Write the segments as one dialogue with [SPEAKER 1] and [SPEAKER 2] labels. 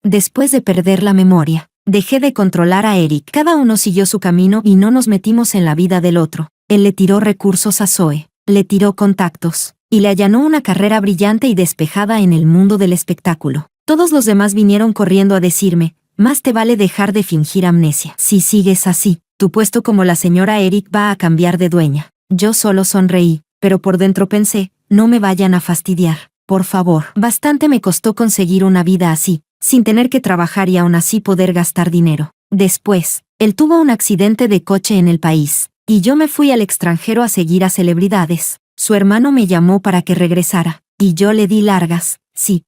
[SPEAKER 1] Después de perder la memoria, dejé de controlar a Eric. Cada uno siguió su camino y no nos metimos en la vida del otro. Él le tiró recursos a Zoe, le tiró contactos, y le allanó una carrera brillante y despejada en el mundo del espectáculo. Todos los demás vinieron corriendo a decirme, más te vale dejar de fingir amnesia. Si sigues así, tu puesto como la señora Eric va a cambiar de dueña. Yo solo sonreí, pero por dentro pensé, no me vayan a fastidiar, por favor. Bastante me costó conseguir una vida así, sin tener que trabajar y aún así poder gastar dinero. Después, él tuvo un accidente de coche en el país, y yo me fui al extranjero a seguir a celebridades. Su hermano me llamó para que regresara, y yo le di largas. Sí,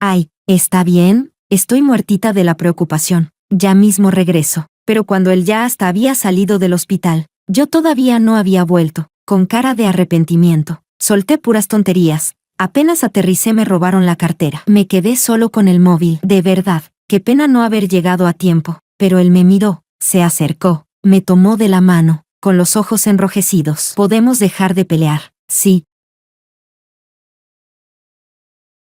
[SPEAKER 1] ay, ¿está bien? Estoy muertita de la preocupación. Ya mismo regreso. Pero cuando él ya hasta había salido del hospital, yo todavía no había vuelto, con cara de arrepentimiento. Solté puras tonterías. Apenas aterricé me robaron la cartera. Me quedé solo con el móvil. De verdad, qué pena no haber llegado a tiempo. Pero él me miró, se acercó, me tomó de la mano, con los ojos enrojecidos. ¿Podemos dejar de pelear? Sí.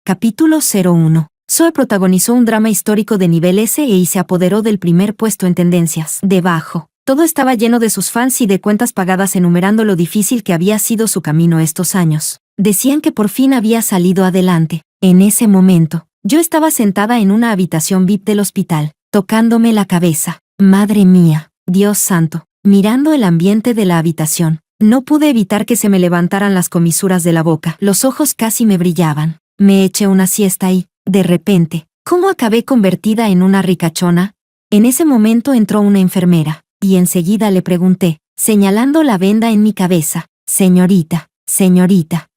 [SPEAKER 1] Capítulo 01. Zoe protagonizó un drama histórico de nivel S y se apoderó del primer puesto en tendencias. Debajo, todo estaba lleno de sus fans y de cuentas pagadas enumerando lo difícil que había sido su camino estos años. Decían que por fin había salido adelante. En ese momento, yo estaba sentada en una habitación VIP del hospital, tocándome la cabeza. Madre mía, Dios santo, mirando el ambiente de la habitación. No pude evitar que se me levantaran las comisuras de la boca. Los ojos casi me brillaban. Me eché una siesta y, de repente, ¿cómo acabé convertida en una ricachona? En ese momento entró una enfermera, y enseguida le pregunté, señalando la venda en mi cabeza, señorita,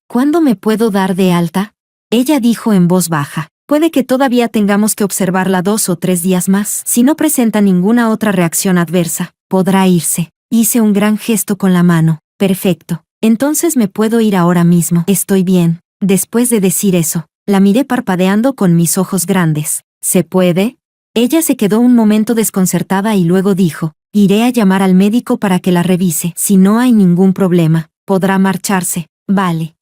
[SPEAKER 1] ¿cuándo me puedo dar de alta? Ella dijo en voz baja, puede que todavía tengamos que observarla 2 o 3 días más. Si no presenta ninguna otra reacción adversa, podrá irse. Hice un gran gesto con la mano. Perfecto. Entonces me puedo ir ahora mismo. Estoy bien. Después de decir eso, la miré parpadeando con mis ojos grandes. ¿Se puede? Ella se quedó un momento desconcertada y luego dijo, iré a llamar al médico para que la revise. Si no hay ningún problema, podrá marcharse. Vale.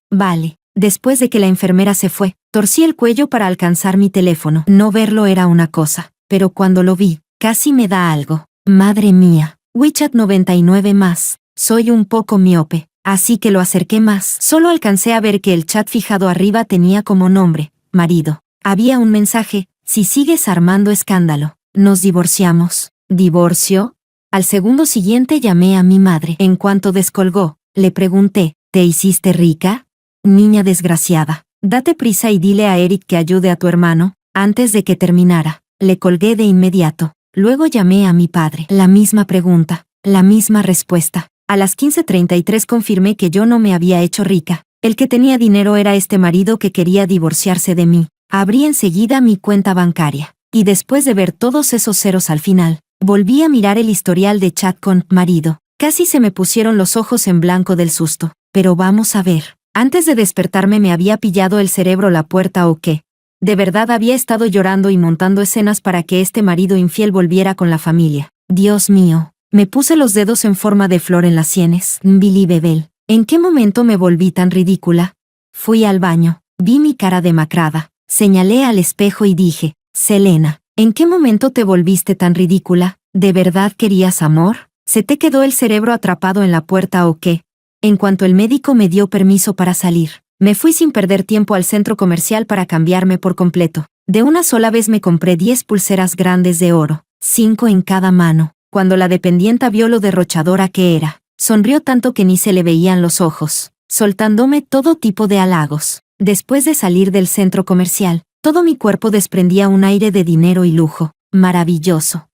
[SPEAKER 1] Después de que la enfermera se fue, torcí el cuello para alcanzar mi teléfono. No verlo era una cosa, pero cuando lo vi, casi me da algo. Madre mía. WeChat 99 más. Soy un poco miope, así que lo acerqué más. Solo alcancé a ver que el chat fijado arriba tenía como nombre, marido. Había un mensaje, si sigues armando escándalo, nos divorciamos. ¿Divorcio? Al segundo siguiente llamé a mi madre. En cuanto descolgó, le pregunté, ¿te hiciste rica? Niña desgraciada, date prisa y dile a Eric que ayude a tu hermano. Antes de que terminara, le colgué de inmediato. Luego llamé a mi padre. La misma pregunta, la misma respuesta. A las 15:33 confirmé que yo no me había hecho rica. El que tenía dinero era este marido que quería divorciarse de mí. Abrí enseguida mi cuenta bancaria. Y después de ver todos esos ceros al final, volví a mirar el historial de chat con marido. Casi se me pusieron los ojos en blanco del susto. Pero vamos a ver. Antes de despertarme me había pillado el cerebro la puerta o qué. De verdad había estado llorando y montando escenas para que este marido infiel volviera con la familia. Dios mío. Me puse los dedos en forma de flor en las sienes. Billy Bebel. ¿En qué momento me volví tan ridícula? Fui al baño. Vi mi cara demacrada. Señalé al espejo y dije, Selena, ¿en qué momento te volviste tan ridícula? ¿De verdad querías amor? ¿Se te quedó el cerebro atrapado en la puerta o qué? En cuanto el médico me dio permiso para salir, me fui sin perder tiempo al centro comercial para cambiarme por completo. De una sola vez me compré 10 pulseras grandes de oro, 5 en cada mano. Cuando la dependienta vio lo derrochadora que era, sonrió tanto que ni se le veían los ojos, soltándome todo tipo de halagos. Después de salir del centro comercial, todo mi cuerpo desprendía un aire de dinero y lujo. Maravilloso.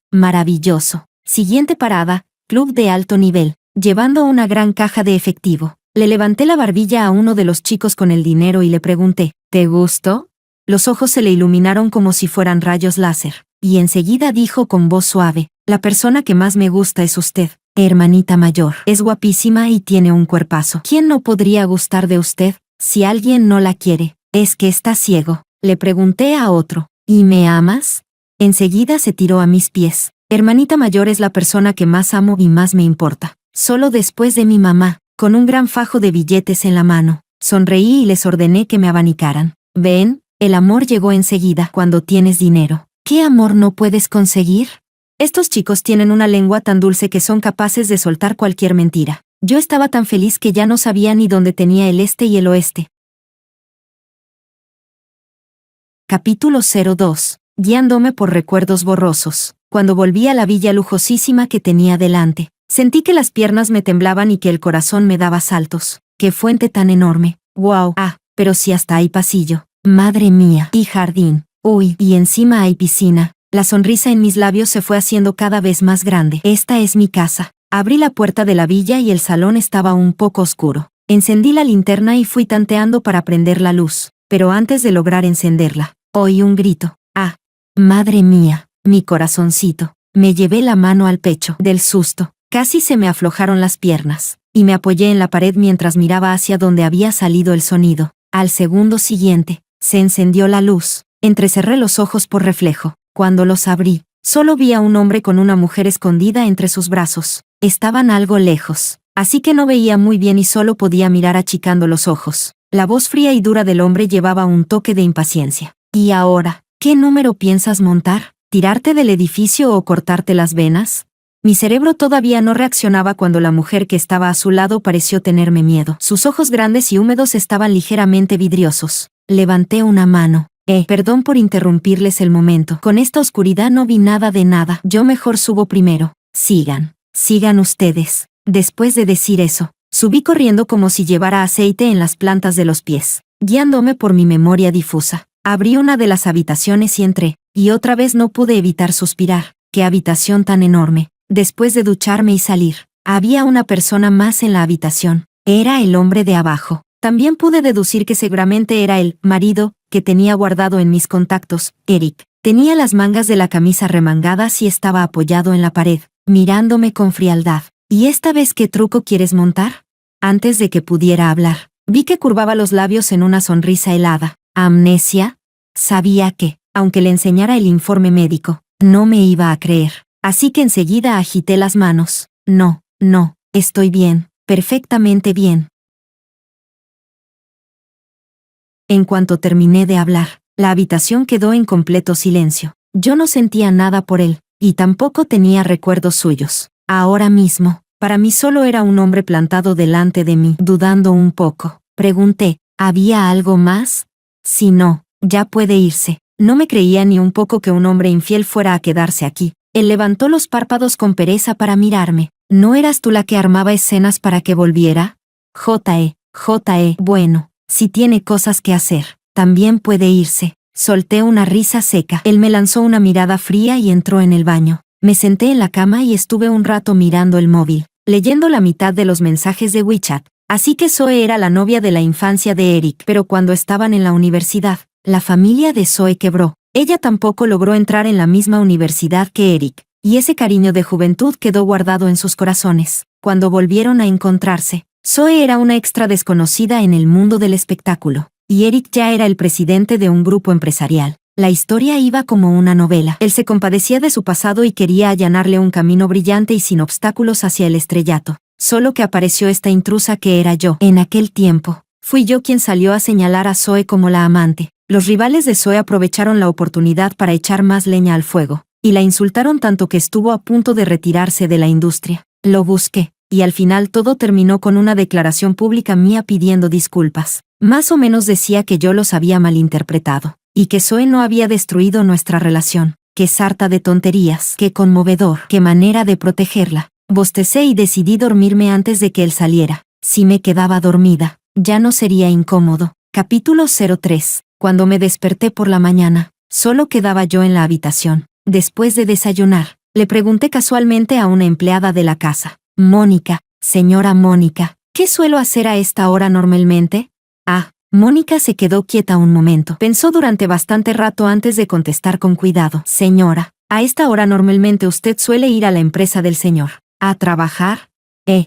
[SPEAKER 1] Siguiente parada, club de alto nivel. Llevando una gran caja de efectivo, le levanté la barbilla a uno de los chicos con el dinero y le pregunté, ¿te gustó? Los ojos se le iluminaron como si fueran rayos láser, y enseguida dijo con voz suave, la persona que más me gusta es usted, hermanita mayor. Es guapísima y tiene un cuerpazo. ¿Quién no podría gustar de usted? Si alguien no la quiere, es que está ciego. Le pregunté a otro, ¿y me amas? Enseguida se tiró a mis pies. Hermanita mayor es la persona que más amo y más me importa. Solo después de mi mamá, con un gran fajo de billetes en la mano, sonreí y les ordené que me abanicaran. Ven, el amor llegó enseguida cuando tienes dinero. ¿Qué amor no puedes conseguir? Estos chicos tienen una lengua tan dulce que son capaces de soltar cualquier mentira. Yo estaba tan feliz que ya no sabía ni dónde tenía el este y el oeste. Capítulo 02. Guiándome por recuerdos borrosos. Cuando volví a la villa lujosísima que tenía delante, sentí que las piernas me temblaban y que el corazón me daba saltos. ¡Qué fuente tan enorme! ¡Wow! Ah, pero si hasta hay pasillo. ¡Madre mía! Y jardín. ¡Uy! Y encima hay piscina. La sonrisa en mis labios se fue haciendo cada vez más grande. Esta es mi casa. Abrí la puerta de la villa y el salón estaba un poco oscuro. Encendí la linterna y fui tanteando para prender la luz. Pero antes de lograr encenderla, oí un grito. ¡Ah! ¡Madre mía! Mi corazoncito. Me llevé la mano al pecho. Del susto, casi se me aflojaron las piernas, y me apoyé en la pared mientras miraba hacia donde había salido el sonido. Al segundo siguiente, se encendió la luz. Entrecerré los ojos por reflejo. Cuando los abrí, solo vi a un hombre con una mujer escondida entre sus brazos. Estaban algo lejos, así que no veía muy bien y solo podía mirar achicando los ojos. La voz fría y dura del hombre llevaba un toque de impaciencia. ¿Y ahora, qué número piensas montar? ¿Tirarte del edificio o cortarte las venas? Mi cerebro todavía no reaccionaba cuando la mujer que estaba a su lado pareció tenerme miedo. Sus ojos grandes y húmedos estaban ligeramente vidriosos. Levanté una mano. Perdón por interrumpirles el momento. Con esta oscuridad no vi nada de nada. Yo mejor subo primero. Sigan ustedes. Después de decir eso, subí corriendo como si llevara aceite en las plantas de los pies, guiándome por mi memoria difusa. Abrí una de las habitaciones y entré, y otra vez no pude evitar suspirar. ¡Qué habitación tan enorme! Después de ducharme y salir, había una persona más en la habitación. Era el hombre de abajo. También pude deducir que seguramente era el marido que tenía guardado en mis contactos, Eric. Tenía las mangas de la camisa remangadas y estaba apoyado en la pared, mirándome con frialdad. ¿Y esta vez qué truco quieres montar? Antes de que pudiera hablar, vi que curvaba los labios en una sonrisa helada. ¿Amnesia? Sabía que, aunque le enseñara el informe médico, no me iba a creer. Así que enseguida agité las manos. No, estoy bien, perfectamente bien. En cuanto terminé de hablar, la habitación quedó en completo silencio. Yo no sentía nada por él, y tampoco tenía recuerdos suyos. Ahora mismo, para mí solo era un hombre plantado delante de mí. Dudando un poco, pregunté, ¿había algo más? Si no, ya puede irse. No me creía ni un poco que un hombre infiel fuera a quedarse aquí. Él levantó los párpados con pereza para mirarme. ¿No eras tú la que armaba escenas para que volviera? Bueno. Si tiene cosas que hacer, también puede irse. Solté una risa seca. Él me lanzó una mirada fría y entró en el baño. Me senté en la cama y estuve un rato mirando el móvil, leyendo la mitad de los mensajes de WeChat. Así que Zoe era la novia de la infancia de Eric, pero cuando estaban en la universidad, la familia de Zoe quebró. Ella tampoco logró entrar en la misma universidad que Eric, y ese cariño de juventud quedó guardado en sus corazones. Cuando volvieron a encontrarse, Zoe era una extra desconocida en el mundo del espectáculo, y Eric ya era el presidente de un grupo empresarial. La historia iba como una novela. Él se compadecía de su pasado y quería allanarle un camino brillante y sin obstáculos hacia el estrellato. Solo que apareció esta intrusa que era yo. En aquel tiempo, fui yo quien salió a señalar a Zoe como la amante. Los rivales de Zoe aprovecharon la oportunidad para echar más leña al fuego, y la insultaron tanto que estuvo a punto de retirarse de la industria. Lo busqué. Y al final todo terminó con una declaración pública mía pidiendo disculpas. Más o menos decía que yo los había malinterpretado, y que Zoe no había destruido nuestra relación. ¡Qué sarta de tonterías! ¡Qué conmovedor! ¡Qué manera de protegerla! Bostecé y decidí dormirme antes de que él saliera. Si me quedaba dormida, ya no sería incómodo. Capítulo 03. Cuando me desperté por la mañana, solo quedaba yo en la habitación. Después de desayunar, le pregunté casualmente a una empleada de la casa. Mónica, señora Mónica, ¿qué suelo hacer a esta hora normalmente? Mónica se quedó quieta un momento. Pensó durante bastante rato antes de contestar con cuidado. Señora, a esta hora normalmente usted suele ir a la empresa del señor. ¿A trabajar?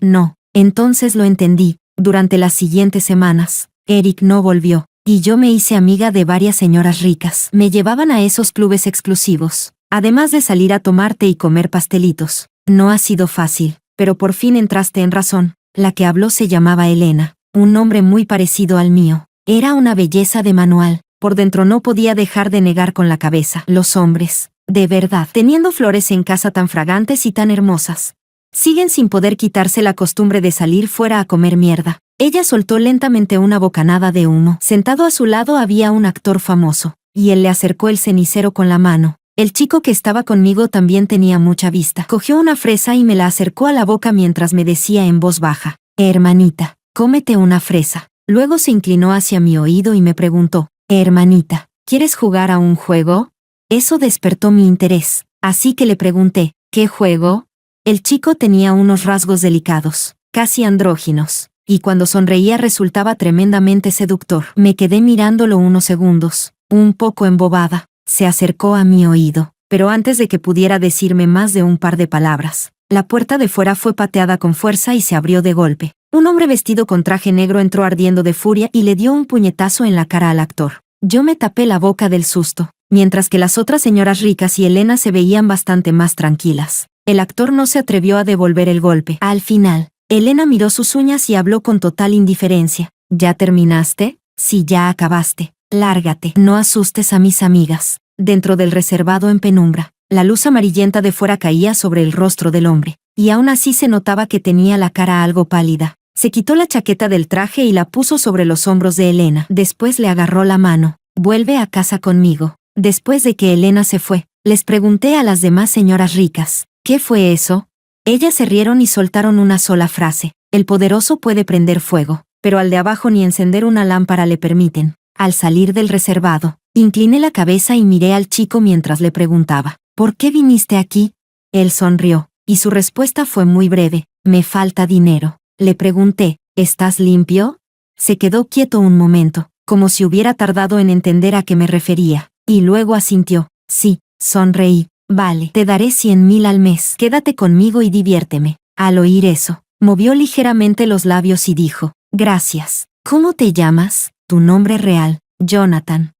[SPEAKER 1] No. Entonces lo entendí. Durante las siguientes semanas, Eric no volvió, y yo me hice amiga de varias señoras ricas. Me llevaban a esos clubes exclusivos, además de salir a tomar té y comer pastelitos. No ha sido fácil. Pero por fin entraste en razón. La que habló se llamaba Elena, un nombre muy parecido al mío. Era una belleza de manual. Por dentro no podía dejar de negar con la cabeza. Los hombres, de verdad, teniendo flores en casa tan fragantes y tan hermosas, siguen sin poder quitarse la costumbre de salir fuera a comer mierda. Ella soltó lentamente una bocanada de humo. Sentado a su lado había un actor famoso, y él le acercó el cenicero con la mano. El chico que estaba conmigo también tenía mucha vista. Cogió una fresa y me la acercó a la boca mientras me decía en voz baja: hermanita, cómete una fresa. Luego se inclinó hacia mi oído y me preguntó: hermanita, ¿quieres jugar a un juego? Eso despertó mi interés, así que le pregunté: ¿qué juego? El chico tenía unos rasgos delicados, casi andróginos, y cuando sonreía resultaba tremendamente seductor. Me quedé mirándolo unos segundos, un poco embobada. Se acercó a mi oído, pero antes de que pudiera decirme más de un par de palabras, la puerta de fuera fue pateada con fuerza y se abrió de golpe. Un hombre vestido con traje negro entró ardiendo de furia y le dio un puñetazo en la cara al actor. Yo me tapé la boca del susto, mientras que las otras señoras ricas y Elena se veían bastante más tranquilas. El actor no se atrevió a devolver el golpe. Al final, Elena miró sus uñas y habló con total indiferencia. ¿Ya terminaste? Sí, ya acabaste. Lárgate. No asustes a mis amigas. Dentro del reservado en penumbra, la luz amarillenta de fuera caía sobre el rostro del hombre, y aún así se notaba que tenía la cara algo pálida. Se quitó la chaqueta del traje y la puso sobre los hombros de Elena. Después le agarró la mano. Vuelve a casa conmigo. Después de que Elena se fue, les pregunté a las demás señoras ricas: ¿qué fue eso? Ellas se rieron y soltaron una sola frase: el poderoso puede prender fuego, pero al de abajo ni encender una lámpara le permiten. Al salir del reservado, incliné la cabeza y miré al chico mientras le preguntaba: ¿por qué viniste aquí? Él sonrió, y su respuesta fue muy breve: me falta dinero. Le pregunté: ¿estás limpio? Se quedó quieto un momento, como si hubiera tardado en entender a qué me refería, y luego asintió. Sí, sonreí. Vale, te daré 100.000 al mes. Quédate conmigo y diviérteme. Al oír eso, movió ligeramente los labios y dijo: gracias. ¿Cómo te llamas? Tu nombre real: Jonathan.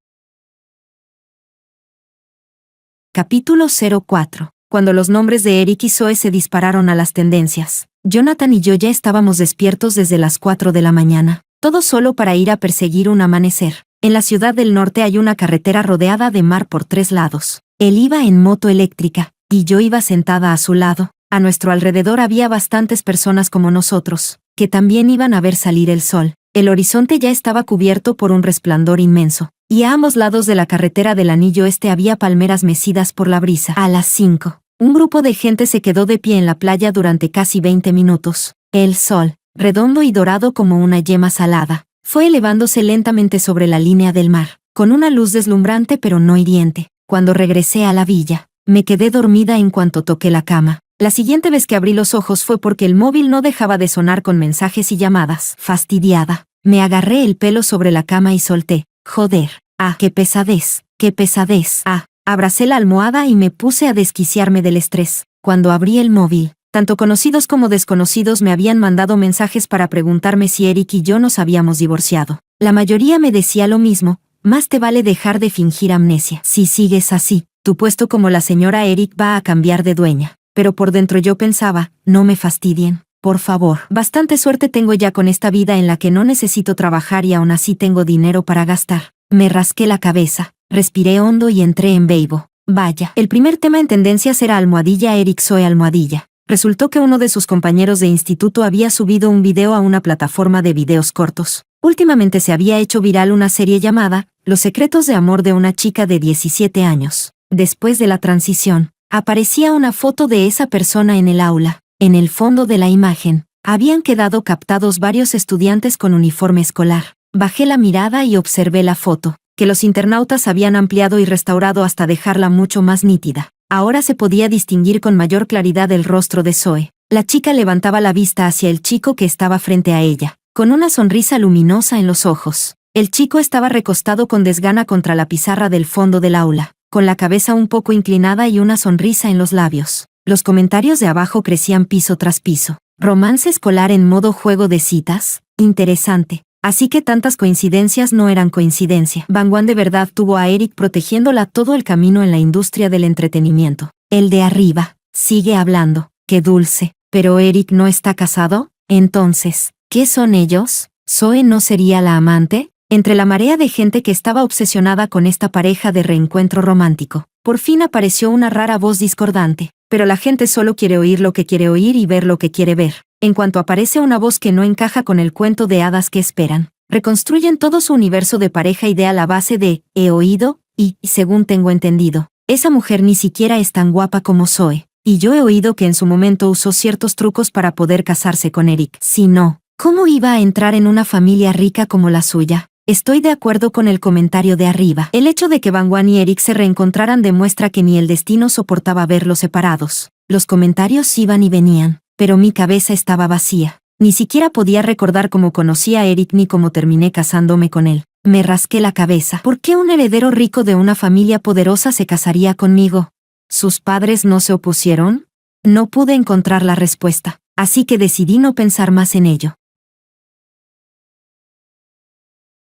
[SPEAKER 1] Capítulo 04. Cuando los nombres de Eric y Zoe se dispararon a las tendencias, Jonathan y yo ya estábamos despiertos desde las 4 de la mañana, todo solo para ir a perseguir un amanecer. En la ciudad del norte hay una carretera rodeada de mar por 3 lados. Él iba en moto eléctrica, y yo iba sentada a su lado. A nuestro alrededor había bastantes personas como nosotros, que también iban a ver salir el sol. El horizonte ya estaba cubierto por un resplandor inmenso, y a ambos lados de la carretera del anillo este había palmeras mecidas por la brisa. A las 5, un grupo de gente se quedó de pie en la playa durante casi 20 minutos. El sol, redondo y dorado como una yema salada, fue elevándose lentamente sobre la línea del mar, con una luz deslumbrante pero no hiriente. Cuando regresé a la villa, me quedé dormida en cuanto toqué la cama. La siguiente vez que abrí los ojos fue porque el móvil no dejaba de sonar con mensajes y llamadas. Fastidiada, me agarré el pelo sobre la cama y solté: joder, qué pesadez, qué pesadez. Abracé la almohada y me puse a desquiciarme del estrés. Cuando abrí el móvil, tanto conocidos como desconocidos me habían mandado mensajes para preguntarme si Eric y yo nos habíamos divorciado. La mayoría me decía lo mismo: más te vale dejar de fingir amnesia. Si sigues así, tu puesto como la señora Eric va a cambiar de dueña. Pero por dentro yo pensaba: no me fastidien, por favor. Bastante suerte tengo ya con esta vida en la que no necesito trabajar y aún así tengo dinero para gastar. Me rasqué la cabeza, respiré hondo y entré en Weibo. Vaya, el primer tema en tendencias era almohadilla Eric Zoe almohadilla. Resultó que uno de sus compañeros de instituto había subido un video a una plataforma de videos cortos. Últimamente se había hecho viral una serie llamada Los secretos de amor de una chica de 17 años. Después de la transición, aparecía una foto de esa persona en el aula. En el fondo de la imagen, habían quedado captados varios estudiantes con uniforme escolar. Bajé la mirada y observé la foto, que los internautas habían ampliado y restaurado hasta dejarla mucho más nítida. Ahora se podía distinguir con mayor claridad el rostro de Zoe. La chica levantaba la vista hacia el chico que estaba frente a ella, con una sonrisa luminosa en los ojos. El chico estaba recostado con desgana contra la pizarra del fondo del aula, con la cabeza un poco inclinada y una sonrisa en los labios. Los comentarios de abajo crecían piso tras piso. Romance escolar en modo juego de citas. Interesante. Así que tantas coincidencias no eran coincidencia. Bangwan de verdad tuvo a Eric protegiéndola todo el camino en la industria del entretenimiento. El de arriba sigue hablando. Qué dulce. ¿Pero Eric no está casado? Entonces, ¿qué son ellos? ¿Zoe no sería la amante? Entre la marea de gente que estaba obsesionada con esta pareja de reencuentro romántico, por fin apareció una rara voz discordante. Pero la gente solo quiere oír lo que quiere oír y ver lo que quiere ver. En cuanto aparece una voz que no encaja con el cuento de hadas que esperan, reconstruyen todo su universo de pareja ideal a base de «he oído» y «según tengo entendido, esa mujer ni siquiera es tan guapa como Zoe. Y yo he oído que en su momento usó ciertos trucos para poder casarse con Eric. Si no, ¿cómo iba a entrar en una familia rica como la suya?» Estoy de acuerdo con el comentario de arriba. El hecho de que Bangwan y Eric se reencontraran demuestra que ni el destino soportaba verlos separados. Los comentarios iban y venían, pero mi cabeza estaba vacía. Ni siquiera podía recordar cómo conocí a Eric ni cómo terminé casándome con él. Me rasqué la cabeza. ¿Por qué un heredero rico de una familia poderosa se casaría conmigo? ¿Sus padres no se opusieron? No pude encontrar la respuesta, así que decidí no pensar más en ello.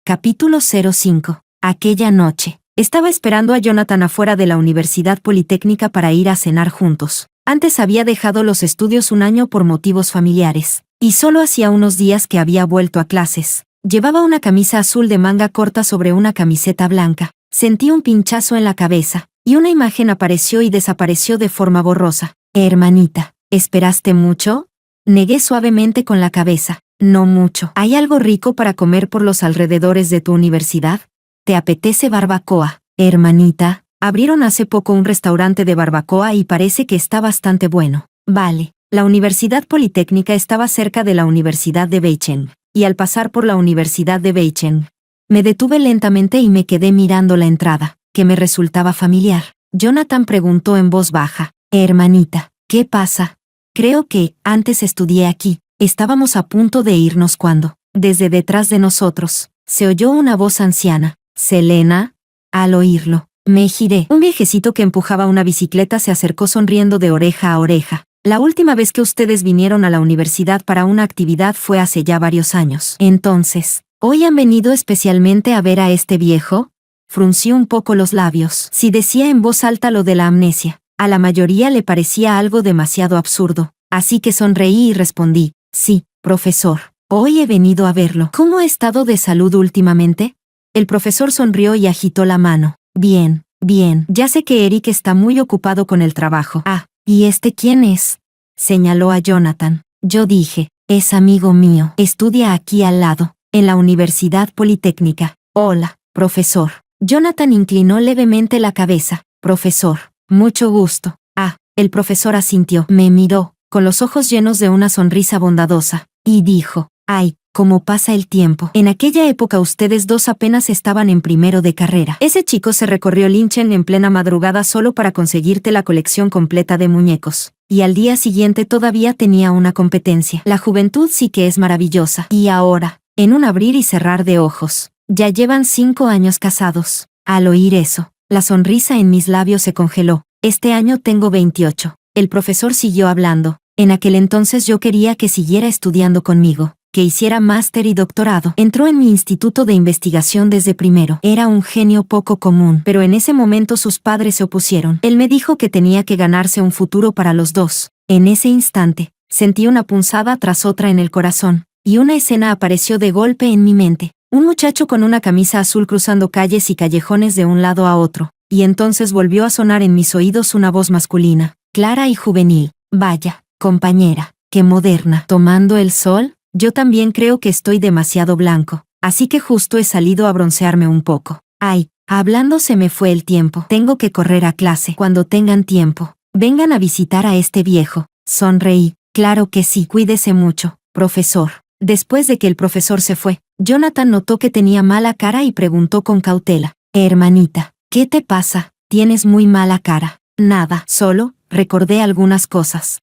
[SPEAKER 1] Capítulo 05. Aquella noche. Estaba esperando a Jonathan afuera de la Universidad Politécnica para ir a cenar juntos. Antes había dejado los estudios un año por motivos familiares, y solo hacía unos días que había vuelto a clases. Llevaba una camisa azul de manga corta sobre una camiseta blanca. Sentí un pinchazo en la cabeza, y una imagen apareció y desapareció de forma borrosa. Hermanita, ¿esperaste mucho? Negué suavemente con la cabeza. No mucho. ¿Hay algo rico para comer por los alrededores de tu universidad? ¿Te apetece barbacoa, hermanita? Abrieron hace poco un restaurante de barbacoa y parece que está bastante bueno. Vale. La Universidad Politécnica estaba cerca de la Universidad de Beicheng, y al pasar por la Universidad de Beicheng, me detuve lentamente y me quedé mirando la entrada, que me resultaba familiar. Jonathan preguntó en voz baja. Hermanita, ¿qué pasa? Creo que, antes estudié aquí. Estábamos a punto de irnos cuando, desde detrás de nosotros, se oyó una voz anciana. «Selena». Al oírlo, me giré. Un viejecito que empujaba una bicicleta se acercó sonriendo de oreja a oreja. La última vez que ustedes vinieron a la universidad para una actividad fue hace ya varios años. Entonces, ¿hoy han venido especialmente a ver a este viejo? Fruncí un poco los labios. Si decía en voz alta lo de la amnesia, a la mayoría le parecía algo demasiado absurdo. Así que sonreí y respondí. Sí, profesor. Hoy he venido a verlo. ¿Cómo ha estado de salud últimamente? El profesor sonrió y agitó la mano. Bien, bien. Ya sé que Eric está muy ocupado con el trabajo. Ah, ¿y este quién es? Señaló a Jonathan. Yo dije, es amigo mío. Estudia aquí al lado, en la Universidad Politécnica. Hola, profesor. Jonathan inclinó levemente la cabeza. Profesor, mucho gusto. Ah, el profesor asintió. Me miró, con los ojos llenos de una sonrisa bondadosa, y dijo, «Ay, cómo pasa el tiempo. En aquella época ustedes dos apenas estaban en primero de carrera». Ese chico se recorrió Linchen en plena madrugada solo para conseguirte la colección completa de muñecos, y al día siguiente todavía tenía una competencia. La juventud sí que es maravillosa. Y ahora, en un abrir y cerrar de ojos, ya llevan 5 años casados. Al oír eso, la sonrisa en mis labios se congeló. Este año tengo 28. El profesor siguió hablando. En aquel entonces yo quería que siguiera estudiando conmigo, que hiciera máster y doctorado. Entró en mi instituto de investigación desde primero. Era un genio poco común, pero en ese momento sus padres se opusieron. Él me dijo que tenía que ganarse un futuro para los dos. En ese instante, sentí una punzada tras otra en el corazón, y una escena apareció de golpe en mi mente. Un muchacho con una camisa azul cruzando calles y callejones de un lado a otro, y entonces volvió a sonar en mis oídos una voz masculina, clara y juvenil. Vaya, compañera, qué moderna. ¿Tomando el sol? Yo también creo que estoy demasiado blanco, así que justo he salido a broncearme un poco. Ay, hablando se me fue el tiempo. Tengo que correr a clase. Cuando tengan tiempo, vengan a visitar a este viejo. Sonreí. Claro que sí. Cuídese mucho, profesor. Después de que el profesor se fue, Jonathan notó que tenía mala cara y preguntó con cautela. Hermanita, ¿qué te pasa? Tienes muy mala cara. Nada, solo recordé algunas cosas.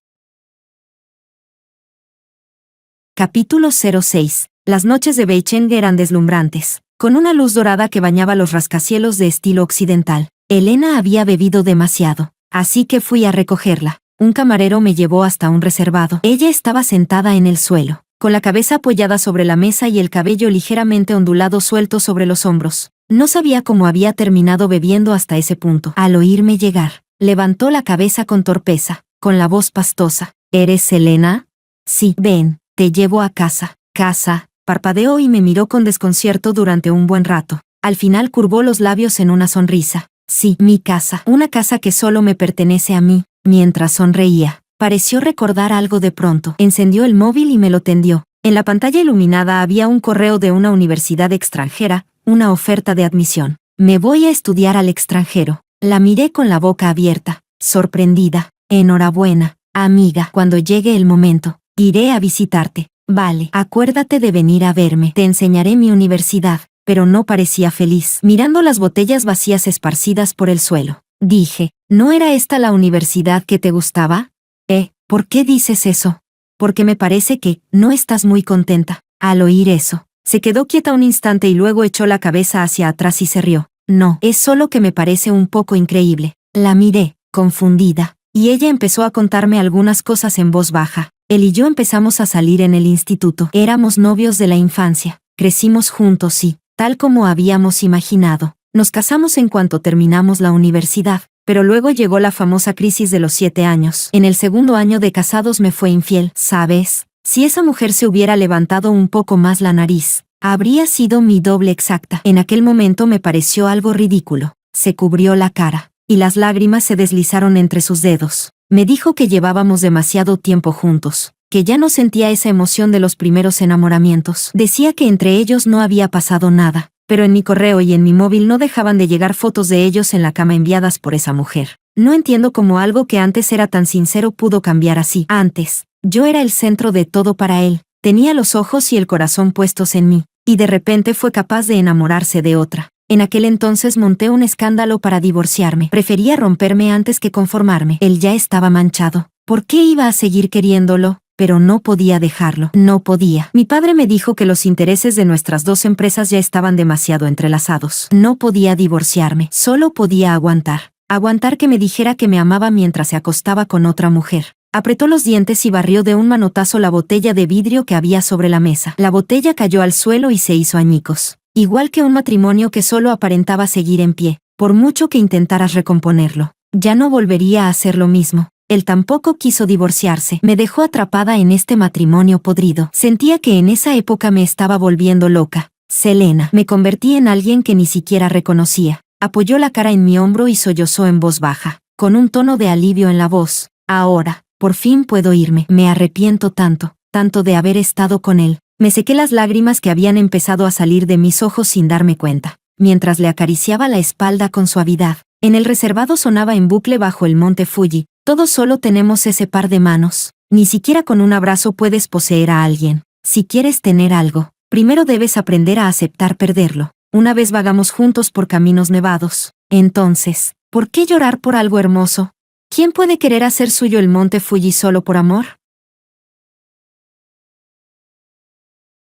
[SPEAKER 1] Capítulo 06. Las noches de Beicheng eran deslumbrantes, con una luz dorada que bañaba los rascacielos de estilo occidental. Elena había bebido demasiado, así que fui a recogerla. Un camarero me llevó hasta un reservado. Ella estaba sentada en el suelo, con la cabeza apoyada sobre la mesa y el cabello ligeramente ondulado suelto sobre los hombros. No sabía cómo había terminado bebiendo hasta ese punto. Al oírme llegar, levantó la cabeza con torpeza, con la voz pastosa. ¿Eres Elena? Sí. Ven, te llevo a casa. ¿Casa? Parpadeó y me miró con desconcierto durante un buen rato. Al final curvó los labios en una sonrisa. Sí, mi casa. Una casa que solo me pertenece a mí. Mientras sonreía, pareció recordar algo de pronto. Encendió el móvil y me lo tendió. En la pantalla iluminada había un correo de una universidad extranjera, una oferta de admisión. Me voy a estudiar al extranjero. La miré con la boca abierta, sorprendida. Enhorabuena, amiga. Cuando llegue el momento, iré a visitarte. Vale, acuérdate de venir a verme. Te enseñaré mi universidad. Pero no parecía feliz, mirando las botellas vacías esparcidas por el suelo. Dije, ¿no era esta la universidad que te gustaba? ¿Por qué dices eso? Porque me parece que no estás muy contenta. Al oír eso, se quedó quieta un instante y luego echó la cabeza hacia atrás y se rió. No, es solo que me parece un poco increíble. La miré, confundida, y ella empezó a contarme algunas cosas en voz baja. Él y yo empezamos a salir en el instituto. Éramos novios de la infancia. Crecimos juntos y, tal como habíamos imaginado, nos casamos en cuanto terminamos la universidad. Pero luego llegó la famosa crisis de los 7 años. En el segundo año de casados me fue infiel. ¿Sabes? Si esa mujer se hubiera levantado un poco más la nariz, habría sido mi doble exacta. En aquel momento me pareció algo ridículo. Se cubrió la cara, y las lágrimas se deslizaron entre sus dedos. Me dijo que llevábamos demasiado tiempo juntos, que ya no sentía esa emoción de los primeros enamoramientos. Decía que entre ellos no había pasado nada. Pero en mi correo y en mi móvil no dejaban de llegar fotos de ellos en la cama enviadas por esa mujer. No entiendo cómo algo que antes era tan sincero pudo cambiar así. Antes, yo era el centro de todo para él, tenía los ojos y el corazón puestos en mí, y de repente fue capaz de enamorarse de otra. En aquel entonces monté un escándalo para divorciarme. Prefería romperme antes que conformarme. Él ya estaba manchado. ¿Por qué iba a seguir queriéndolo? Pero no podía dejarlo. No podía. Mi padre me dijo que los intereses de nuestras dos empresas ya estaban demasiado entrelazados. No podía divorciarme. Solo podía aguantar. Aguantar que me dijera que me amaba mientras se acostaba con otra mujer. Apretó los dientes y barrió de un manotazo la botella de vidrio que había sobre la mesa. La botella cayó al suelo y se hizo añicos. Igual que un matrimonio que solo aparentaba seguir en pie, por mucho que intentaras recomponerlo. Ya no volvería a hacer lo mismo. Él tampoco quiso divorciarse. Me dejó atrapada en este matrimonio podrido. Sentía que en esa época me estaba volviendo loca. Selena. Me convertí en alguien que ni siquiera reconocía. Apoyó la cara en mi hombro y sollozó en voz baja, con un tono de alivio en la voz. Ahora, por fin puedo irme. Me arrepiento tanto, tanto de haber estado con él. Me sequé las lágrimas que habían empezado a salir de mis ojos sin darme cuenta, mientras le acariciaba la espalda con suavidad. En el reservado sonaba en bucle bajo el monte Fuji. Todos solo tenemos ese par de manos. Ni siquiera con un abrazo puedes poseer a alguien. Si quieres tener algo, primero debes aprender a aceptar perderlo. Una vez vagamos juntos por caminos nevados. Entonces, ¿por qué llorar por algo hermoso? ¿Quién puede querer hacer suyo el monte Fuji solo por amor?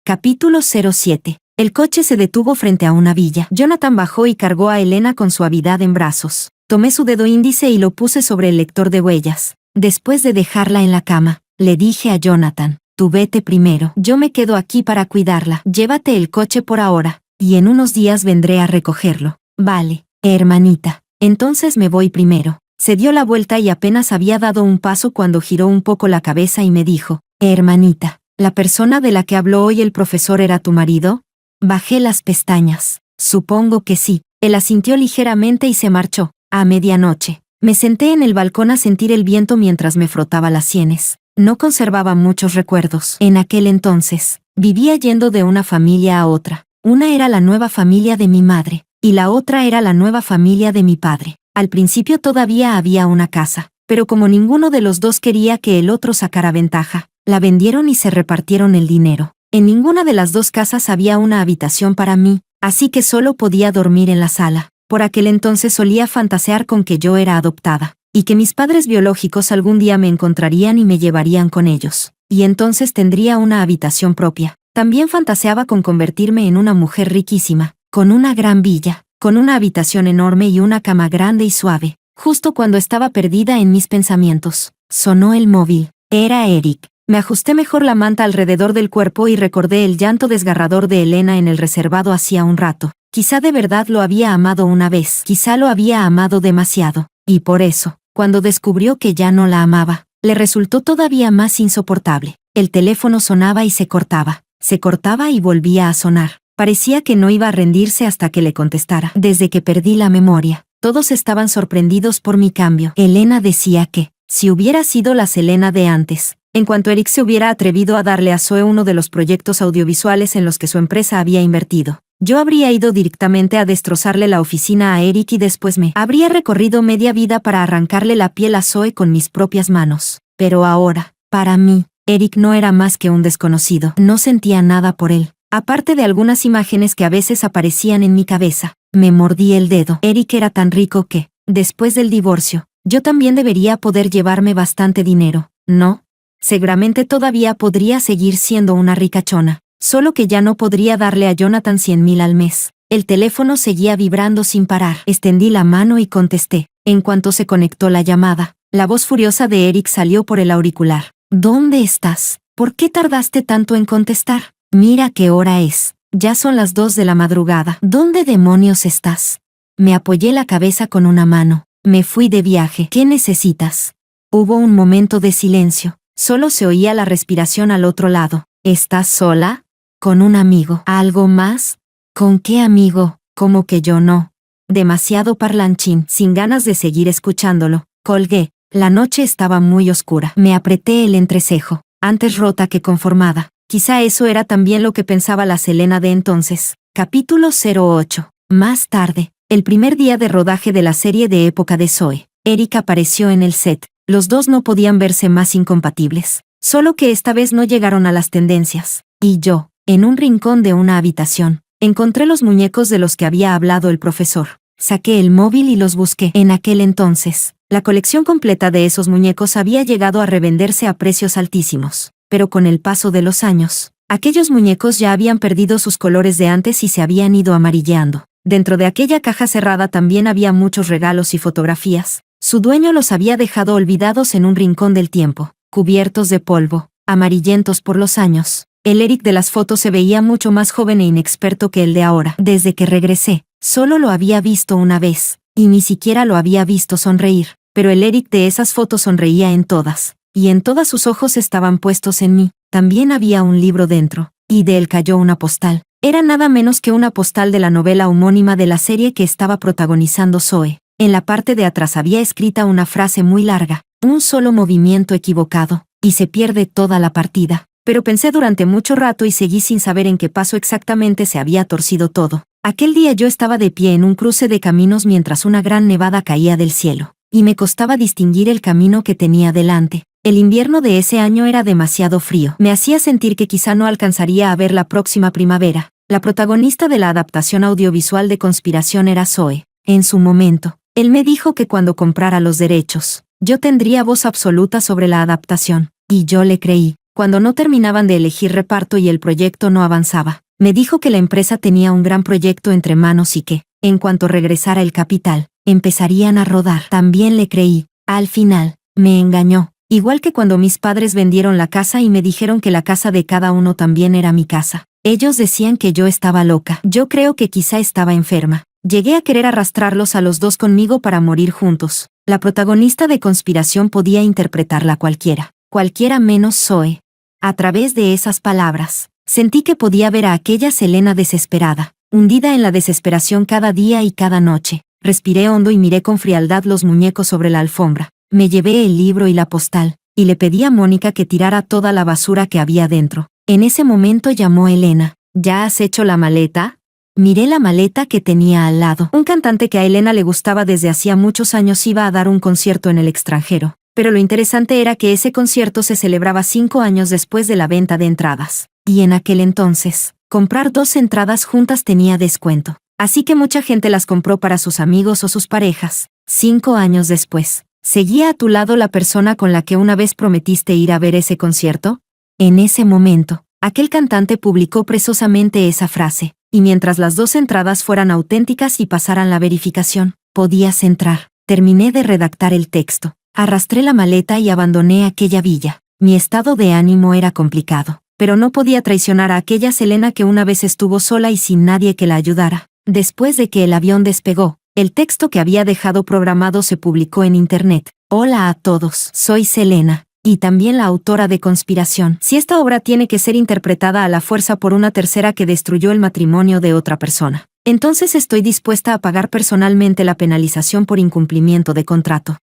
[SPEAKER 1] Capítulo 07. El coche se detuvo frente a una villa. Jonathan bajó y cargó a Elena con suavidad en brazos. Tomé su dedo índice y lo puse sobre el lector de huellas. Después de dejarla en la cama, le dije a Jonathan, tú vete primero. Yo me quedo aquí para cuidarla. Llévate el coche por ahora, y en unos días vendré a recogerlo. Vale, hermanita. Entonces me voy primero. Se dio la vuelta y apenas había dado un paso cuando giró un poco la cabeza y me dijo, hermanita, ¿la persona de la que habló hoy el profesor era tu marido? Bajé las pestañas. Supongo que sí. Él asintió ligeramente y se marchó. A medianoche, me senté en el balcón a sentir el viento mientras me frotaba las sienes. No conservaba muchos recuerdos. En aquel entonces, vivía yendo de una familia a otra. Una era la nueva familia de mi madre, y la otra era la nueva familia de mi padre. Al principio todavía había una casa, pero como ninguno de los dos quería que el otro sacara ventaja, la vendieron y se repartieron el dinero. En ninguna de las dos casas había una habitación para mí, así que solo podía dormir en la sala. Por aquel entonces solía fantasear con que yo era adoptada, y que mis padres biológicos algún día me encontrarían y me llevarían con ellos, y entonces tendría una habitación propia. También fantaseaba con convertirme en una mujer riquísima, con una gran villa, con una habitación enorme y una cama grande y suave. Justo cuando estaba perdida en mis pensamientos, sonó el móvil. Era Eric. Me ajusté mejor la manta alrededor del cuerpo y recordé el llanto desgarrador de Elena en el reservado hacía un rato. Quizá de verdad lo había amado una vez, quizá lo había amado demasiado, y por eso, cuando descubrió que ya no la amaba, le resultó todavía más insoportable. El teléfono sonaba y se cortaba. Se cortaba y volvía a sonar. Parecía que no iba a rendirse hasta que le contestara. Desde que perdí la memoria, todos estaban sorprendidos por mi cambio. Elena decía que, si hubiera sido la Selena de antes, en cuanto Eric se hubiera atrevido a darle a Zoe uno de los proyectos audiovisuales en los que su empresa había invertido, yo habría ido directamente a destrozarle la oficina a Eric y después me habría recorrido media vida para arrancarle la piel a Zoe con mis propias manos. Pero ahora, para mí, Eric no era más que un desconocido. No sentía nada por él, aparte de algunas imágenes que a veces aparecían en mi cabeza. Me mordí el dedo. Eric era tan rico que, después del divorcio, yo también debería poder llevarme bastante dinero, ¿no? Seguramente todavía podría seguir siendo una ricachona, solo que ya no podría darle a Jonathan 100,000 al mes. El teléfono seguía vibrando sin parar. Extendí la mano y contesté. En cuanto se conectó la llamada, la voz furiosa de Eric salió por el auricular. ¿Dónde estás? ¿Por qué tardaste tanto en contestar? Mira qué hora es. Ya son las 2 de la madrugada. ¿Dónde demonios estás? Me apoyé la cabeza con una mano. Me fui de viaje. ¿Qué necesitas? Hubo un momento de silencio. Solo se oía la respiración al otro lado. ¿Estás sola? ¿Con un amigo? ¿Algo más? ¿Con qué amigo? Como que yo no. Demasiado parlanchín. Sin ganas de seguir escuchándolo, colgué. La noche estaba muy oscura. Me apreté el entrecejo, antes rota que conformada. Quizá eso era también lo que pensaba la Selena de entonces. Capítulo 08. Más tarde, el primer día de rodaje de la serie de época de Zoe, Eric apareció en el set. Los dos no podían verse más incompatibles. Solo que esta vez no llegaron a las tendencias. Y yo, en un rincón de una habitación, encontré los muñecos de los que había hablado el profesor. Saqué el móvil y los busqué. En aquel entonces, la colección completa de esos muñecos había llegado a revenderse a precios altísimos. Pero con el paso de los años, aquellos muñecos ya habían perdido sus colores de antes y se habían ido amarilleando. Dentro de aquella caja cerrada también había muchos regalos y fotografías. Su dueño los había dejado olvidados en un rincón del tiempo, cubiertos de polvo, amarillentos por los años. El Eric de las fotos se veía mucho más joven e inexperto que el de ahora. Desde que regresé, solo lo había visto una vez, y ni siquiera lo había visto sonreír. Pero el Eric de esas fotos sonreía en todas, y en todas sus ojos estaban puestos en mí. También había un libro dentro, y de él cayó una postal. Era nada menos que una postal de la novela homónima de la serie que estaba protagonizando Zoe. En la parte de atrás había escrita una frase muy larga, un solo movimiento equivocado, y se pierde toda la partida. Pero pensé durante mucho rato y seguí sin saber en qué paso exactamente se había torcido todo. Aquel día yo estaba de pie en un cruce de caminos mientras una gran nevada caía del cielo, y me costaba distinguir el camino que tenía delante. El invierno de ese año era demasiado frío. Me hacía sentir que quizá no alcanzaría a ver la próxima primavera. La protagonista de la adaptación audiovisual de Conspiración era Zoe. En su momento, él me dijo que cuando comprara los derechos, yo tendría voz absoluta sobre la adaptación, y yo le creí. Cuando no terminaban de elegir reparto y el proyecto no avanzaba, me dijo que la empresa tenía un gran proyecto entre manos y que, en cuanto regresara el capital, empezarían a rodar. También le creí. Al final, me engañó. Igual que cuando mis padres vendieron la casa y me dijeron que la casa de cada uno también era mi casa. Ellos decían que yo estaba loca. Yo creo que quizá estaba enferma. Llegué a querer arrastrarlos a los dos conmigo para morir juntos. La protagonista de Conspiración podía interpretarla cualquiera menos Zoe. A través de esas palabras, sentí que podía ver a aquella Selena desesperada, hundida en la desesperación cada día y cada noche. Respiré hondo y miré con frialdad los muñecos sobre la alfombra. Me llevé el libro y la postal, y le pedí a Mónica que tirara toda la basura que había dentro. En ese momento llamó Elena. ¿Ya has hecho la maleta? Miré la maleta que tenía al lado. Un cantante que a Elena le gustaba desde hacía muchos años iba a dar un concierto en el extranjero. Pero lo interesante era que ese concierto se celebraba 5 años después de la venta de entradas. Y en aquel entonces, comprar 2 entradas juntas tenía descuento. Así que mucha gente las compró para sus amigos o sus parejas. 5 años después, ¿seguía a tu lado la persona con la que una vez prometiste ir a ver ese concierto? En ese momento, aquel cantante publicó precisamente esa frase, y mientras las 2 entradas fueran auténticas y pasaran la verificación, podías entrar. Terminé de redactar el texto, arrastré la maleta y abandoné aquella villa. Mi estado de ánimo era complicado, pero no podía traicionar a aquella Selena que una vez estuvo sola y sin nadie que la ayudara. Después de que el avión despegó, el texto que había dejado programado se publicó en internet. Hola a todos, soy Selena. y también la autora de Conspiración. Si esta obra tiene que ser interpretada a la fuerza por una tercera que destruyó el matrimonio de otra persona, entonces estoy dispuesta a pagar personalmente la penalización por incumplimiento de contrato.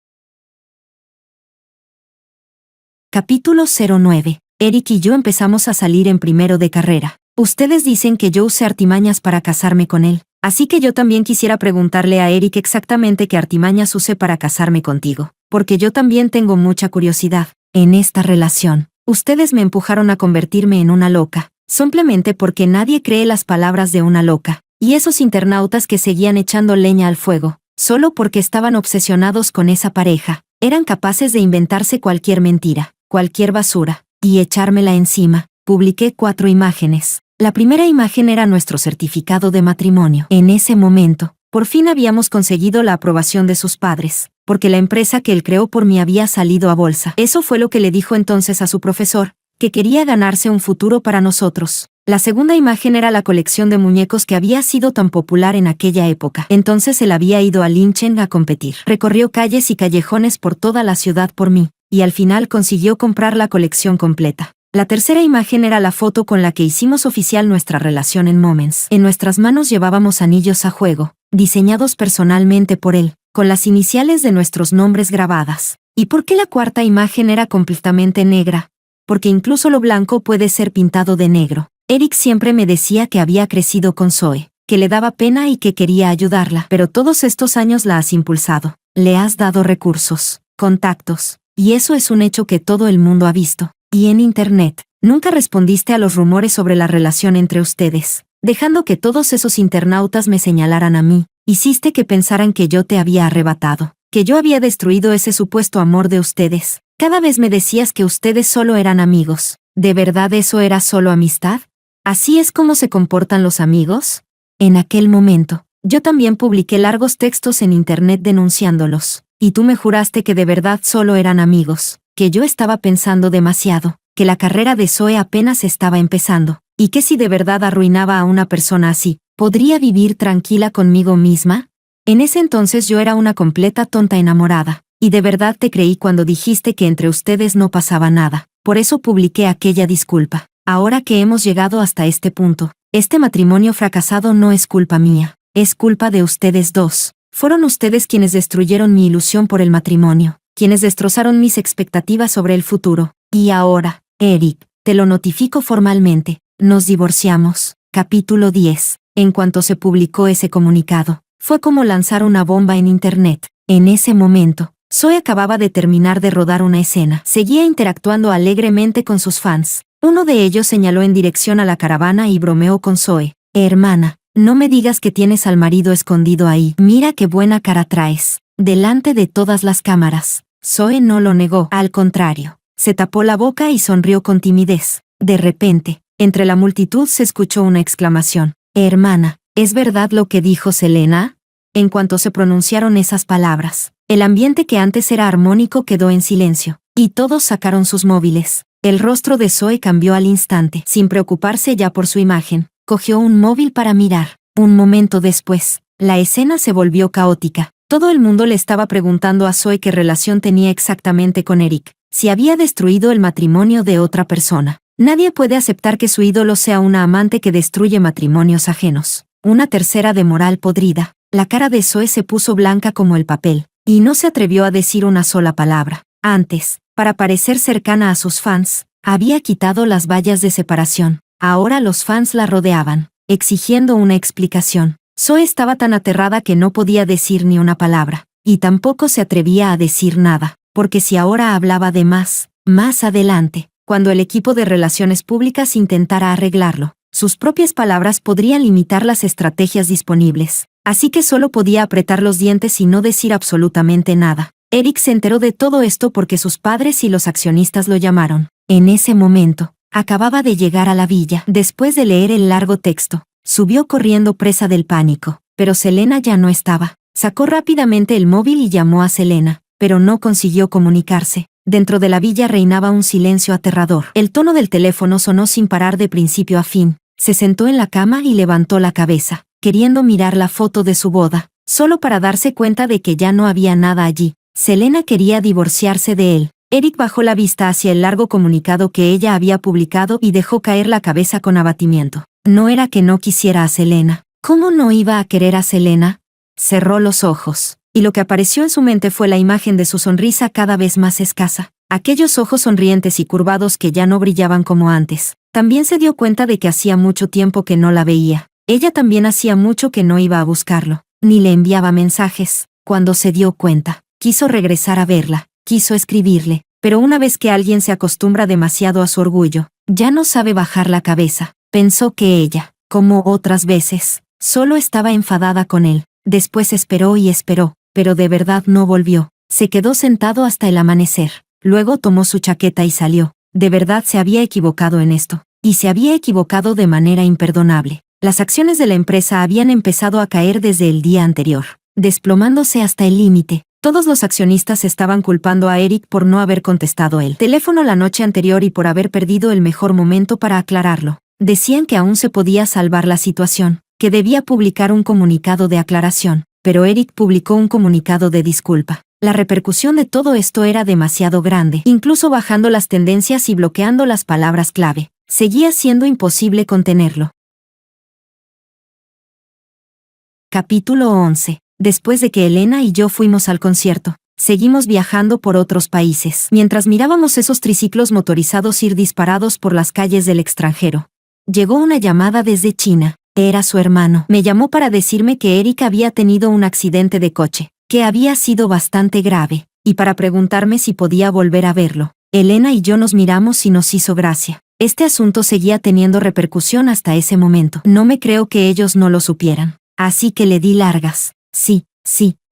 [SPEAKER 1] Capítulo 09. Eric y yo empezamos a salir en primero de carrera. Ustedes dicen que yo usé artimañas para casarme con él, así que yo también quisiera preguntarle a Eric exactamente qué artimañas usé para casarme contigo, porque yo también tengo mucha curiosidad. En esta relación, ustedes me empujaron a convertirme en una loca, simplemente porque nadie cree las palabras de una loca, y esos internautas que seguían echando leña al fuego, solo porque estaban obsesionados con esa pareja, eran capaces de inventarse cualquier mentira, cualquier basura, y echármela encima. Publiqué 4 imágenes. La primera imagen era nuestro certificado de matrimonio. En ese momento, por fin habíamos conseguido la aprobación de sus padres, porque la empresa que él creó por mí había salido a bolsa. Eso fue lo que le dijo entonces a su profesor, que quería ganarse un futuro para nosotros. La segunda imagen era la colección de muñecos que había sido tan popular en aquella época. Entonces él había ido a Linchen a competir. Recorrió calles y callejones por toda la ciudad por mí, y al final consiguió comprar la colección completa. La tercera imagen era la foto con la que hicimos oficial nuestra relación en Moments. En nuestras manos llevábamos anillos a juego, diseñados personalmente por él, con las iniciales de nuestros nombres grabadas. ¿Y por qué la cuarta imagen era completamente negra? Porque incluso lo blanco puede ser pintado de negro. Eric siempre me decía que había crecido con Zoe, que le daba pena y que quería ayudarla, pero todos estos años la has impulsado, le has dado recursos, contactos, y eso es un hecho que todo el mundo ha visto. Y en Internet, nunca respondiste a los rumores sobre la relación entre ustedes, dejando que todos esos internautas me señalaran a mí. Hiciste que pensaran que yo te había arrebatado, que yo había destruido ese supuesto amor de ustedes. Cada vez me decías que ustedes solo eran amigos. ¿De verdad eso era solo amistad? ¿Así es como se comportan los amigos? En aquel momento, yo también publiqué largos textos en Internet denunciándolos, y tú me juraste que de verdad solo eran amigos, que yo estaba pensando demasiado, que la carrera de Zoe apenas estaba empezando, y que si de verdad arruinaba a una persona así, ¿podría vivir tranquila conmigo misma? En ese entonces yo era una completa tonta enamorada, y de verdad te creí cuando dijiste que entre ustedes no pasaba nada. Por eso publiqué aquella disculpa. Ahora que hemos llegado hasta este punto, este matrimonio fracasado no es culpa mía, es culpa de ustedes dos. Fueron ustedes quienes destruyeron mi ilusión por el matrimonio, quienes destrozaron mis expectativas sobre el futuro. Y ahora, Eric, te lo notifico formalmente, nos divorciamos. Capítulo 10. En cuanto se publicó ese comunicado, fue como lanzar una bomba en Internet. En ese momento, Zoe acababa de terminar de rodar una escena. Seguía interactuando alegremente con sus fans. Uno de ellos señaló en dirección a la caravana y bromeó con Zoe. Hermana, no me digas que tienes al marido escondido ahí. Mira qué buena cara traes. Delante de todas las cámaras. Zoe no lo negó. Al contrario, se tapó la boca y sonrió con timidez. De repente, entre la multitud se escuchó una exclamación. Hermana, ¿es verdad lo que dijo Selena? En cuanto se pronunciaron esas palabras, el ambiente que antes era armónico quedó en silencio, y todos sacaron sus móviles. El rostro de Zoe cambió al instante. Sin preocuparse ya por su imagen, cogió un móvil para mirar. Un momento después, la escena se volvió caótica. Todo el mundo le estaba preguntando a Zoe qué relación tenía exactamente con Eric, si había destruido el matrimonio de otra persona. Nadie puede aceptar que su ídolo sea una amante que destruye matrimonios ajenos. Una tercera de moral podrida. La cara de Zoe se puso blanca como el papel, y no se atrevió a decir una sola palabra. Antes, para parecer cercana a sus fans, había quitado las vallas de separación. Ahora los fans la rodeaban, exigiendo una explicación. Zoe estaba tan aterrada que no podía decir ni una palabra, y tampoco se atrevía a decir nada, porque si ahora hablaba de más adelante, cuando el equipo de relaciones públicas intentara arreglarlo, sus propias palabras podrían limitar las estrategias disponibles. Así que solo podía apretar los dientes y no decir absolutamente nada. Eric se enteró de todo esto porque sus padres y los accionistas lo llamaron. En ese momento, acababa de llegar a la villa. Después de leer el largo texto, subió corriendo presa del pánico. Pero Selena ya no estaba. Sacó rápidamente el móvil y llamó a Selena, pero no consiguió comunicarse. Dentro de la villa reinaba un silencio aterrador. El tono del teléfono sonó sin parar de principio a fin. Se sentó en la cama y levantó la cabeza, queriendo mirar la foto de su boda, solo para darse cuenta de que ya no había nada allí. Selena quería divorciarse de él. Eric bajó la vista hacia el largo comunicado que ella había publicado y dejó caer la cabeza con abatimiento. No era que no quisiera a Selena. ¿Cómo no iba a querer a Selena? Cerró los ojos, y lo que apareció en su mente fue la imagen de su sonrisa cada vez más escasa. Aquellos ojos sonrientes y curvados que ya no brillaban como antes. También se dio cuenta de que hacía mucho tiempo que no la veía. Ella también hacía mucho que no iba a buscarlo, ni le enviaba mensajes. Cuando se dio cuenta, quiso regresar a verla, quiso escribirle, pero una vez que alguien se acostumbra demasiado a su orgullo, ya no sabe bajar la cabeza. Pensó que ella, como otras veces, solo estaba enfadada con él. Después esperó y esperó, pero de verdad no volvió. Se quedó sentado hasta el amanecer. Luego tomó su chaqueta y salió. De verdad se había equivocado en esto. Y se había equivocado de manera imperdonable. Las acciones de la empresa habían empezado a caer desde el día anterior, desplomándose hasta el límite. Todos los accionistas estaban culpando a Eric por no haber contestado el teléfono la noche anterior y por haber perdido el mejor momento para aclararlo. Decían que aún se podía salvar la situación, que debía publicar un comunicado de aclaración, pero Eric publicó un comunicado de disculpa. La repercusión de todo esto era demasiado grande, incluso bajando las tendencias y bloqueando las palabras clave. Seguía siendo imposible contenerlo. Capítulo 11. Después de que Elena y yo fuimos al concierto, seguimos viajando por otros países, mientras mirábamos esos triciclos motorizados ir disparados por las calles del extranjero. Llegó una llamada desde China. Era su hermano. Me llamó para decirme que Eric había tenido un accidente de coche, que había sido bastante grave, y para preguntarme si podía volver a verlo. Elena y yo nos miramos y nos hizo gracia. Este asunto seguía teniendo repercusión hasta ese momento. No me creo que ellos no lo supieran. Así que le di largas. Sí,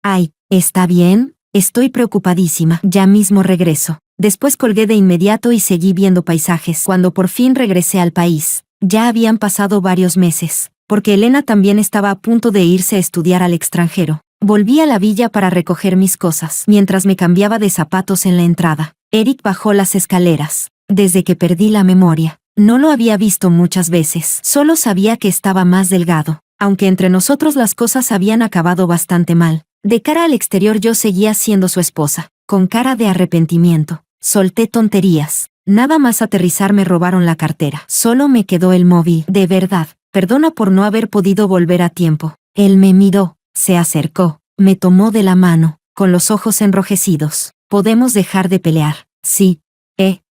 [SPEAKER 1] ay, ¿está bien? Estoy preocupadísima. Ya mismo regreso. Después colgué de inmediato y seguí viendo paisajes. Cuando por fin regresé al país, ya habían pasado varios meses, porque Elena también estaba a punto de irse a estudiar al extranjero. Volví a la villa para recoger mis cosas. Mientras me cambiaba de zapatos en la entrada, Eric bajó las escaleras. Desde que perdí la memoria, no lo había visto muchas veces. Solo sabía que estaba más delgado. Aunque entre nosotros las cosas habían acabado bastante mal, de cara al exterior yo seguía siendo su esposa. Con cara de arrepentimiento, solté tonterías. Nada más aterrizar me robaron la cartera. Solo me quedó el móvil. De verdad, perdona por no haber podido volver a tiempo. Él me miró, se acercó, me tomó de la mano, con los ojos enrojecidos. ¿Podemos dejar de pelear? Sí.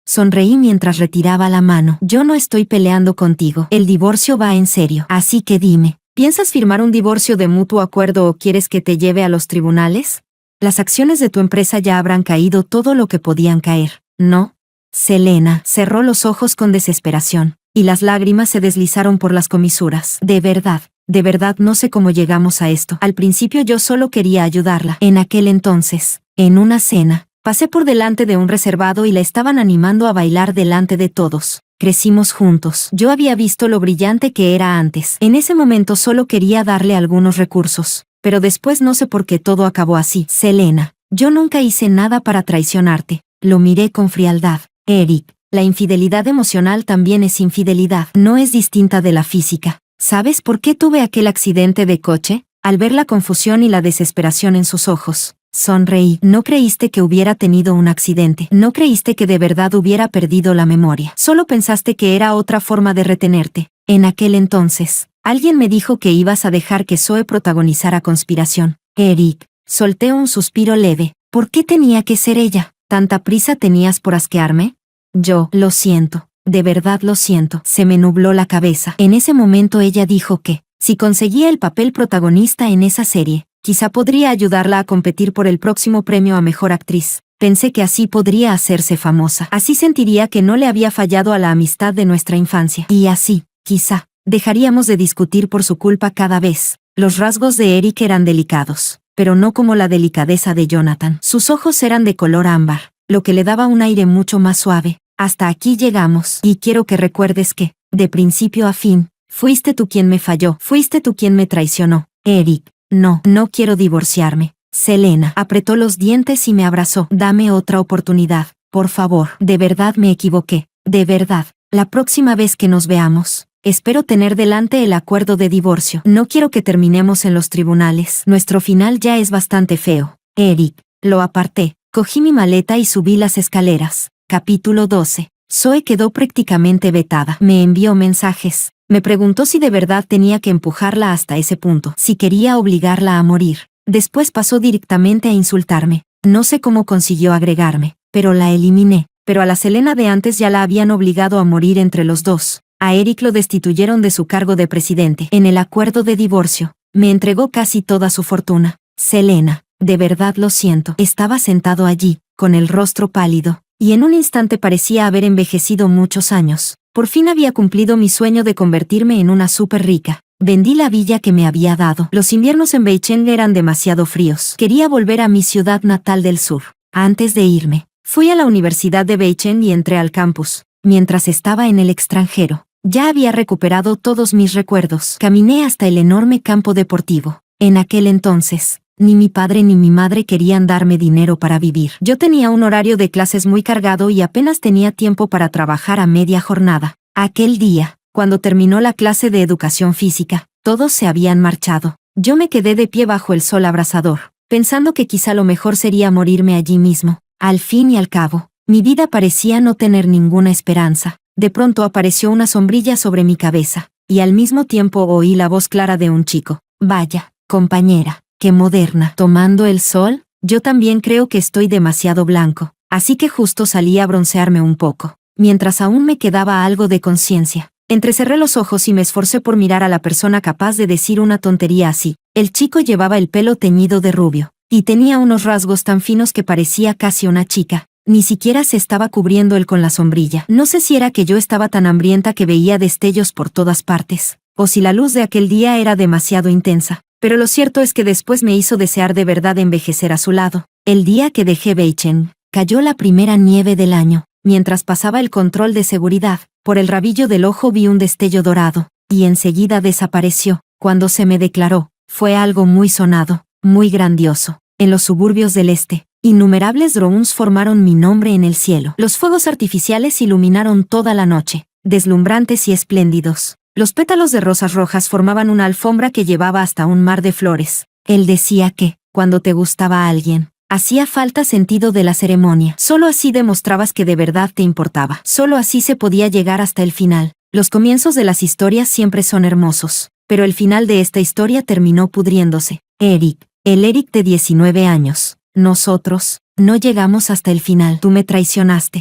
[SPEAKER 1] Sonreí mientras retiraba la mano. Yo no estoy peleando contigo. El divorcio va en serio. Así que dime, ¿piensas firmar un divorcio de mutuo acuerdo o quieres que te lleve a los tribunales? Las acciones de tu empresa ya habrán caído todo lo que podían caer, ¿no? Selena cerró los ojos con desesperación, y las lágrimas se deslizaron por las comisuras. De verdad no sé cómo llegamos a esto. Al principio yo solo quería ayudarla. En aquel entonces, en una cena, pasé por delante de un reservado y la estaban animando a bailar delante de todos. Crecimos juntos. Yo había visto lo brillante que era antes. En ese momento solo quería darle algunos recursos. Pero después no sé por qué todo acabó así. Selena, yo nunca hice nada para traicionarte. Lo miré con frialdad. Eric, la infidelidad emocional también es infidelidad. No es distinta de la física. ¿Sabes por qué tuve aquel accidente de coche? Al ver la confusión y la desesperación en sus ojos, sonreí. No creíste que hubiera tenido un accidente. No creíste que de verdad hubiera perdido la memoria. Solo pensaste que era otra forma de retenerte. En aquel entonces, alguien me dijo que ibas a dejar que Zoe protagonizara Conspiración. Eric, solté un suspiro leve. ¿Por qué tenía que ser ella? ¿Tanta prisa tenías por asquearme? Yo, lo siento. De verdad lo siento. Se me nubló la cabeza. En ese momento ella dijo que, si conseguía el papel protagonista en esa serie, quizá podría ayudarla a competir por el próximo premio a Mejor Actriz. Pensé que así podría hacerse famosa. Así sentiría que no le había fallado a la amistad de nuestra infancia. Y así, quizá, dejaríamos de discutir por su culpa cada vez. Los rasgos de Eric eran delicados, pero no como la delicadeza de Jonathan. Sus ojos eran de color ámbar, lo que le daba un aire mucho más suave. Hasta aquí llegamos, y quiero que recuerdes que, de principio a fin, fuiste tú quien me falló, fuiste tú quien me traicionó. Eric, no quiero divorciarme. Selena apretó los dientes y me abrazó. Dame otra oportunidad, por favor. De verdad me equivoqué. De verdad, la próxima vez que nos veamos, espero tener delante el acuerdo de divorcio. No quiero que terminemos en los tribunales. Nuestro final ya es bastante feo. Eric, lo aparté. Cogí mi maleta y subí las escaleras. Capítulo 12. Zoe quedó prácticamente vetada. Me envió mensajes. Me preguntó si de verdad tenía que empujarla hasta ese punto, si quería obligarla a morir. Después pasó directamente a insultarme. No sé cómo consiguió agregarme, pero la eliminé. Pero a la Selena de antes ya la habían obligado a morir entre los dos. A Eric lo destituyeron de su cargo de presidente. En el acuerdo de divorcio, me entregó casi toda su fortuna. Selena, de verdad lo siento. Estaba sentado allí, con el rostro pálido, y en un instante parecía haber envejecido muchos años. Por fin había cumplido mi sueño de convertirme en una súper rica. Vendí la villa que me había dado. Los inviernos en Beicheng eran demasiado fríos. Quería volver a mi ciudad natal del sur. Antes de irme, fui a la Universidad de Beicheng y entré al campus. Mientras estaba en el extranjero, ya había recuperado todos mis recuerdos. Caminé hasta el enorme campo deportivo. En aquel entonces, ni mi padre ni mi madre querían darme dinero para vivir. Yo tenía un horario de clases muy cargado y apenas tenía tiempo para trabajar a media jornada. Aquel día, cuando terminó la clase de educación física, todos se habían marchado. Yo me quedé de pie bajo el sol abrasador, pensando que quizá lo mejor sería morirme allí mismo. Al fin y al cabo, mi vida parecía no tener ninguna esperanza. De pronto apareció una sombrilla sobre mi cabeza, y al mismo tiempo oí la voz clara de un chico. Vaya, compañera, qué moderna. ¿Tomando el sol? Yo también creo que estoy demasiado blanco, así que justo salí a broncearme un poco. Mientras aún me quedaba algo de conciencia, entrecerré los ojos y me esforcé por mirar a la persona capaz de decir una tontería así. El chico llevaba el pelo teñido de rubio, y tenía unos rasgos tan finos que parecía casi una chica. Ni siquiera se estaba cubriendo él con la sombrilla. No sé si era que yo estaba tan hambrienta que veía destellos por todas partes, o si la luz de aquel día era demasiado intensa, pero lo cierto es que después me hizo desear de verdad envejecer a su lado. El día que dejé Beicheng, cayó la primera nieve del año. Mientras pasaba el control de seguridad, por el rabillo del ojo vi un destello dorado, y enseguida desapareció. Cuando se me declaró, fue algo muy sonado, muy grandioso. En los suburbios del este, innumerables drones formaron mi nombre en el cielo. Los fuegos artificiales iluminaron toda la noche, deslumbrantes y espléndidos. Los pétalos de rosas rojas formaban una alfombra que llevaba hasta un mar de flores. Él decía que, cuando te gustaba a alguien, hacía falta sentido de la ceremonia. Solo así demostrabas que de verdad te importaba. Solo así se podía llegar hasta el final. Los comienzos de las historias siempre son hermosos, pero el final de esta historia terminó pudriéndose. Eric, el Eric de 19 años. Nosotros, no llegamos hasta el final. Tú me traicionaste.